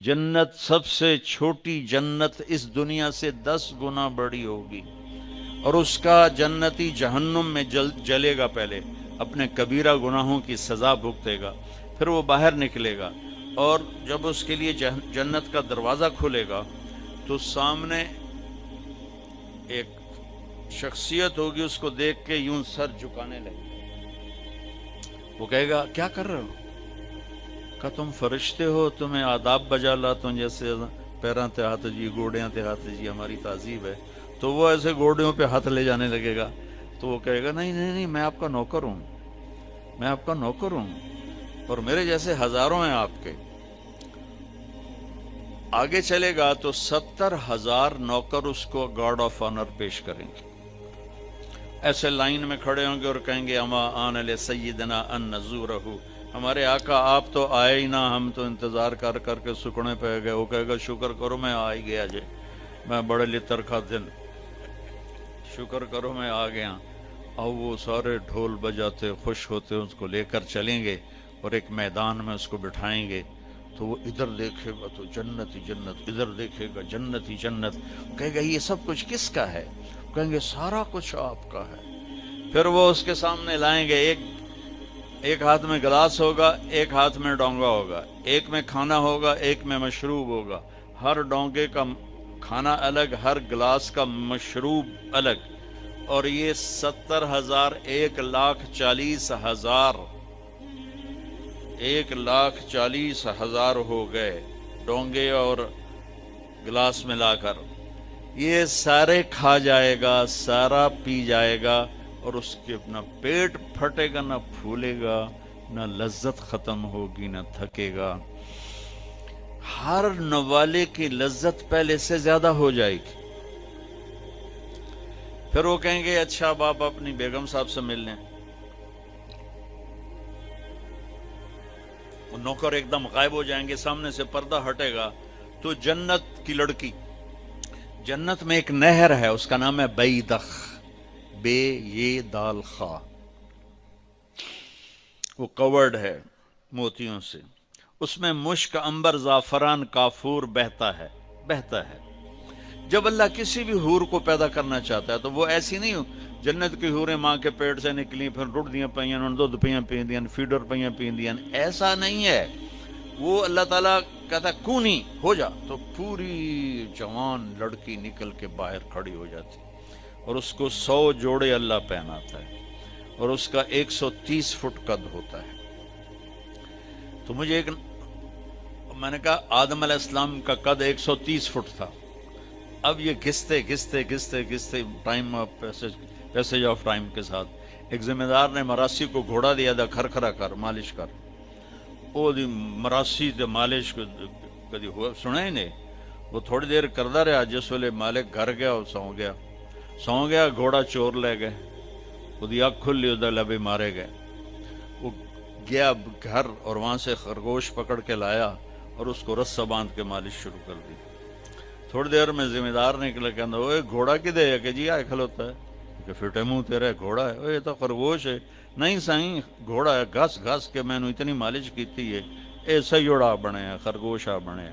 جنت سب سے چھوٹی جنت اس دنیا سے 10 گنا بڑی ہوگی، اور اس کا جنتی جہنم میں جلے گا، پہلے اپنے کبیرہ گناہوں کی سزا بھگتے گا، پھر وہ باہر نکلے گا، اور جب اس کے لیے جنت کا دروازہ کھلے گا تو سامنے ایک شخصیت ہوگی، اس کو دیکھ کے یوں سر جھکانے لگے، وہ کہے گا کیا کر رہے ہو؟ کہ تم فرشتے ہو، تمہیں آداب بجا لاتا ہوں، جیسے پیراں تے ہاتھ جی، گوڑیاں تے ہاتھ جی، ہماری تہذیب ہے، تو وہ ایسے گوڑیوں پہ ہاتھ لے جانے لگے گا، تو وہ کہے گا نہیں نہیں نہیں، میں آپ کا نوکر ہوں، میں آپ کا نوکر ہوں، اور میرے جیسے ہزاروں ہیں آپ کے۔ آگے چلے گا تو 70,000 نوکر اس کو گارڈ آف آنر پیش کریں گے، ایسے لائن میں کھڑے ہوں گے اور کہیں گے اما آن علیہ سیدنا ان نزورہ، ہمارے آقا آپ تو آئے ہی نہ، ہم تو انتظار کر کر کے سکڑے پہ گئے۔ وہ کہے گا شکر کرو میں آ ہی گیا جے، میں بڑے لتر کا دن، شکر کرو میں آ گیا۔ اور وہ سارے ڈھول بجاتے خوش ہوتے اس کو لے کر چلیں گے، اور ایک میدان میں اس کو بٹھائیں گے، تو وہ ادھر دیکھے گا تو جنت ہی جنت، ادھر دیکھے گا جنت ہی جنت، کہے گا یہ سب کچھ کس کا ہے؟ کہیں گے سارا کچھ آپ کا ہے۔ پھر وہ اس کے سامنے لائیں گے، ایک ہاتھ میں گلاس ہوگا، ایک ہاتھ میں ڈونگا ہوگا، ایک میں کھانا ہوگا، ایک میں مشروب ہوگا، ہر ڈونگے کا کھانا الگ، ہر گلاس کا مشروب الگ، اور یہ 70,000 1,40,000 1,40,000 ہو گئے ڈونگے اور گلاس ملا کر۔ یہ سارے کھا جائے گا، سارا پی جائے گا، اور اس کے نہ پیٹ پھٹے گا، نہ پھولے گا، نہ لذت ختم ہوگی، نہ تھکے گا، ہر نوالے کی لذت پہلے سے زیادہ ہو جائے گی۔ پھر وہ کہیں گے اچھا اب آپ اپنی بیگم صاحب سے مل لیں، وہ نوکر ایک دم غائب ہو جائیں گے، سامنے سے پردہ ہٹے گا تو جنت کی لڑکی، جنت میں ایک نہر ہے، اس کا نام ہے بیدخ، بے یہ دال خا، وہ کورڈ ہے موتیوں سے، اس میں مشک، عنبر، زعفران، کافور بہتا ہے۔ جب اللہ کسی بھی حور کو پیدا کرنا چاہتا ہے تو وہ ایسی نہیں ہو، جنت کی حوریں ماں کے پیٹ سے نکلی، پھر رڑ دیاں پئیاں، دودھ پیاں پیندیاں، فیڈر پیاں پیندیاں، ایسا نہیں ہے۔ وہ اللہ تعالیٰ کہتا ہے کونی ہو جا، تو پوری جوان لڑکی نکل کے باہر کھڑی ہو جاتی، اور اس کو 100 جوڑے اللہ پہناتا ہے، اور اس کا 130 فٹ قد ہوتا ہے۔ تو میں نے کہا آدم علیہ السلام کا قد 130 فٹ تھا، اب یہ گھستے ٹائم پیسج آف ٹائم کے ساتھ ایک ذمہ دار نے مراسی کو گھوڑا دیا تھا، کھرکھرا کر مالش کر، وہ مراسی تے مالش کدی ہوا سنا ہی نہیں، وہ تھوڑی دیر کردا رہا، جس ویلے مالک گھر گیا وہ سو گیا، گھوڑا چور لے گئے، وہ اکھ کھلی، وہ لبے مارے گئے، وہ گیا گھر اور وہاں سے خرگوش پکڑ کے لایا اور اس کو رسا باندھ کے مالش شروع کر دی۔ تھوڑی دیر میں ذمہ دار نکلا، کہنا اوے گھوڑا کدے ہے؟ کہ جی آئے کھلوتا ہے، کہ فٹے منہ تیرا گھوڑا ہے؟ اوے یہ تو خرگوش ہے۔ نہیں سائیں گھوڑا ہے، گھس گھس کے میں نے اتنی مالش کیتی ہے، اے سیوڑا بنے ہیں، خرگوشا بنے۔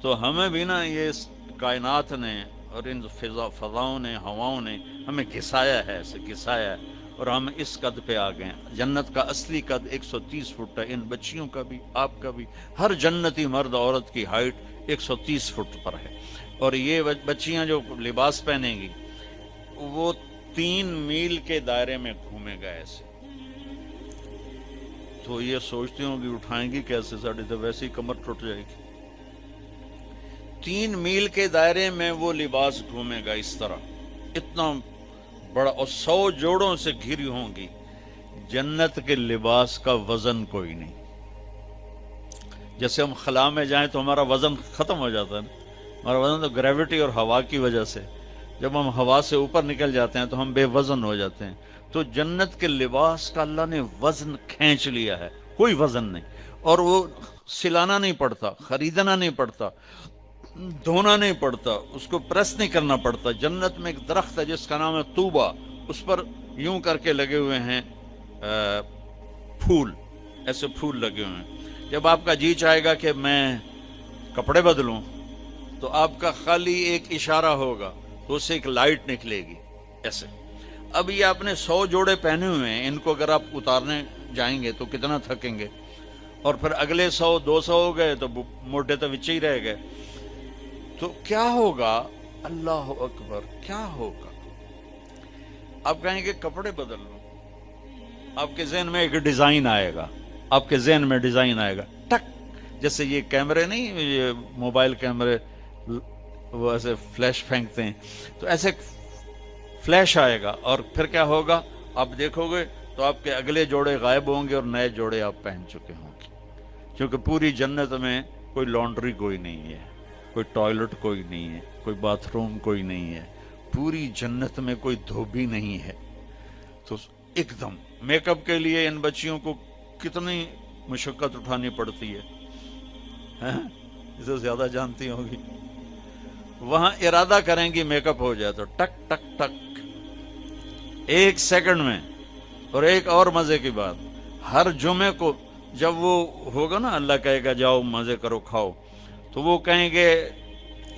تو ہمیں بھی نا یہ کائنات نے اور ان فضاؤں نے، ہواؤں نے ہمیں گھسایا ہے، ایسے گھسایا ہے، اور ہم اس قد پہ آ گئے ہیں۔ جنت کا اصلی قد 130 فٹ ہے، ان بچیوں کا بھی، آپ کا بھی، ہر جنتی مرد عورت کی ہائٹ 130 فٹ پر ہے، اور یہ بچیاں جو لباس پہنیں گی وہ 3 میل کے دائرے میں گھومے گا ایسے، تو یہ سوچتی ہوں کہ اٹھائیں گی کیسے، ساڑی تو ویسے ہی کمر ٹوٹ جائے گی۔ 3 میل کے دائرے میں وہ لباس گھومے گا اس طرح، اتنا بڑا، اور 100 جوڑوں سے گھری ہوں گی۔ جنت کے لباس کا وزن کوئی نہیں، جیسے ہم خلا میں جائیں تو ہمارا وزن ختم ہو جاتا ہے نا، ہمارا وزن تو گریوٹی اور ہوا کی وجہ سے، جب ہم ہوا سے اوپر نکل جاتے ہیں تو ہم بے وزن ہو جاتے ہیں۔ تو جنت کے لباس کا اللہ نے وزن کھینچ لیا ہے، کوئی وزن نہیں، اور وہ سلانا نہیں پڑتا، خریدنا نہیں پڑتا، دھونا نہیں پڑتا، اس کو پریس نہیں کرنا پڑتا۔ جنت میں ایک درخت ہے جس کا نام ہے طوبہ، اس پر یوں کر کے لگے ہوئے ہیں پھول، ایسے پھول لگے ہوئے ہیں۔ جب آپ کا جی چاہے گا کہ میں کپڑے بدلوں، تو آپ کا خالی ایک اشارہ ہوگا تو اس سے ایک لائٹ نکلے گی ایسے. اب یہ آپ نے 100 جوڑے پہنے ہوئے ہیں، ان کو اگر آپ اتارنے جائیں گے تو کتنا تھکیں گے، اور پھر اگلے 100 200 ہو گئے تو موٹے تو وچے ہی رہ گئے. تو کیا ہوگا؟ اللہ اکبر، کیا ہوگا؟ آپ کہیں گے کپڑے بدل لوں، آپ کے ذہن میں ایک ڈیزائن آئے گا، آپ کے ذہن میں ڈیزائن آئے گا ٹک، جیسے یہ کیمرے نہیں، یہ موبائل کیمرے وہ ایسے فلیش پھینکتے ہیں، تو ایسے فلیش آئے گا، اور پھر کیا ہوگا؟ آپ دیکھو گے تو آپ کے اگلے جوڑے غائب ہوں گے اور نئے جوڑے آپ پہن چکے ہوں گے. کیونکہ پوری جنت میں کوئی لانڈری کوئی نہیں ہے، کوئی ٹوائلٹ کوئی نہیں ہے، کوئی باتھ روم کوئی نہیں ہے، پوری جنت میں کوئی دھوبی نہیں ہے. تو ایک دم میک اپ کے لیے ان بچیوں کو کتنی مشقت اٹھانی پڑتی ہے، اسے زیادہ جانتی ہوگی. وہاں ارادہ کریں گی میک اپ ہو جائے تو ٹک ٹک ٹک 1 سیکنڈ میں. اور ایک اور مزے کی بات، ہر جمعے کو جب وہ ہوگا نا، اللہ کہے گا جاؤ مزے کرو کھاؤ، تو وہ کہیں گے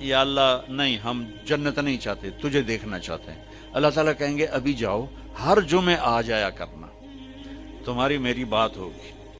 یا اللہ نہیں، ہم جنت نہیں چاہتے، تجھے دیکھنا چاہتے ہیں. اللہ تعالیٰ کہیں گے ابھی جاؤ، ہر جمعے آ جایا کرنا، تمہاری میری بات ہوگی.